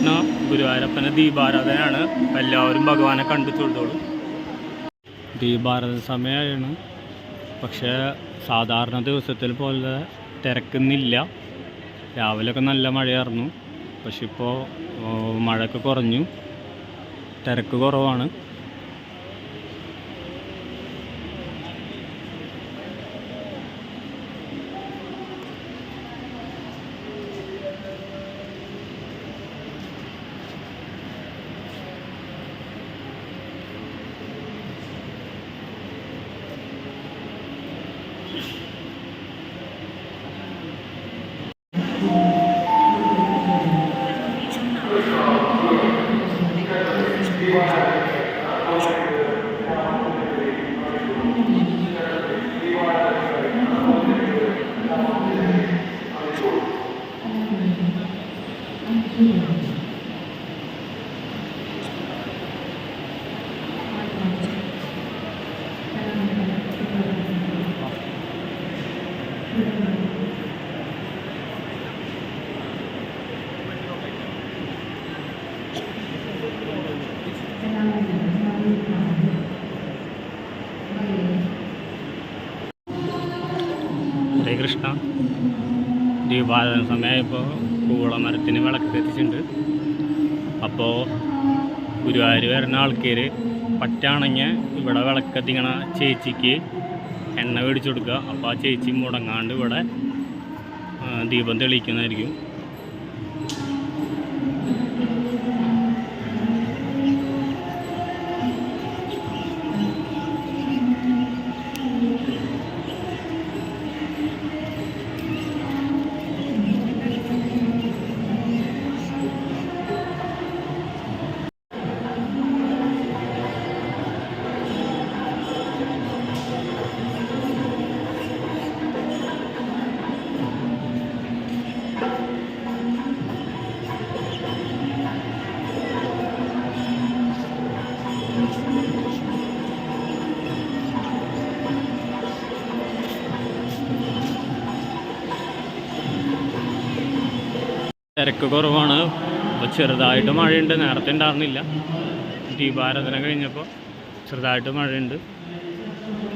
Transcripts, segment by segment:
ശ്രീകൃഷ്ണ ഗുരുവായൂരപ്പൻ്റെ ദീപാരാധനയാണ്. എല്ലാവരും ഭഗവാനെ കണ്ടു തൊഴുതോളും. ദീപാരാധന സമയമാണ്, പക്ഷേ സാധാരണ ദിവസത്തിൽ പോലെ തിരക്കുന്നില്ല. രാവിലെയൊക്കെ നല്ല മഴയായിരുന്നു, പക്ഷെ ഇപ്പോൾ മഴയൊക്കെ കുറഞ്ഞു, തിരക്ക് കുറവാണ്. ഹരേ കൃഷ്ണ. ദീപാരാധന സമയമായപ്പോൾ കൂളമരത്തിന് വിളക്ക് കത്തിച്ചിട്ടുണ്ട്. അപ്പോൾ ഗുരുവായൂർ വരുന്ന ആൾക്കാർ പറ്റാണെങ്കിൽ ഇവിടെ വിളക്ക് കത്തിക്കണ ചേച്ചിക്ക് എണ്ണ മേടിച്ചു കൊടുക്കുക. അപ്പോൾ ആ ചേച്ചി മുടങ്ങാണ്ട് ഇവിടെ ദീപം തെളിയിക്കുന്നതായിരിക്കും. തിരക്ക് കുറവാണ്. അപ്പോൾ ചെറുതായിട്ട് മഴയുണ്ട്, നേരത്തെ ഉണ്ടായിരുന്നില്ല. ദീപാരാധന കഴിഞ്ഞപ്പോൾ ചെറുതായിട്ട് മഴയുണ്ട്.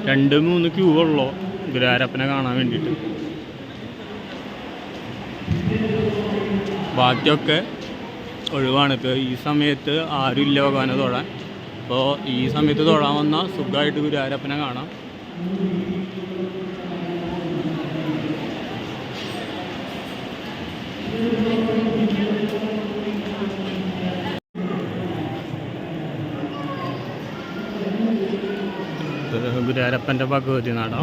2-3 ക്യൂ ഉള്ളൂ ഗുരുവായൂരപ്പനെ കാണാൻ വേണ്ടിയിട്ട്. ബാക്കിയൊക്കെ ഒഴിവാണ്. ഇപ്പോൾ ഈ സമയത്ത് ആരും ഇല്ല ഭഗവാനെ തൊഴാൻ. അപ്പോൾ ഈ സമയത്ത് തൊഴാൻ വന്നാൽ സുഖമായിട്ട് ഗുരുവായൂരപ്പനെ കാണാം. ഗുരുവായൂരപ്പൻ്റെ ഭഗവതി നാടോ.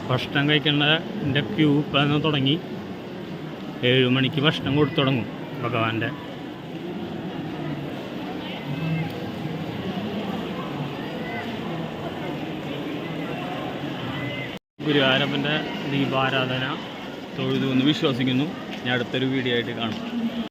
ഭക്ഷണം കഴിക്കേണ്ടതിൻ്റെ ക്യൂ ഇപ്പം തുടങ്ങി. 7 മണിക്ക് ഭക്ഷണം കൊടുത്തു തുടങ്ങും ഭഗവാന്റെ. ഗുരുവായൂരപ്പൻ്റെ ദീപാരാധന തൊഴുതു എന്ന് വിശ്വസിക്കുന്നു. ഞാൻ അടുത്തൊരു വീഡിയോ ആയിട്ട് കാണാം.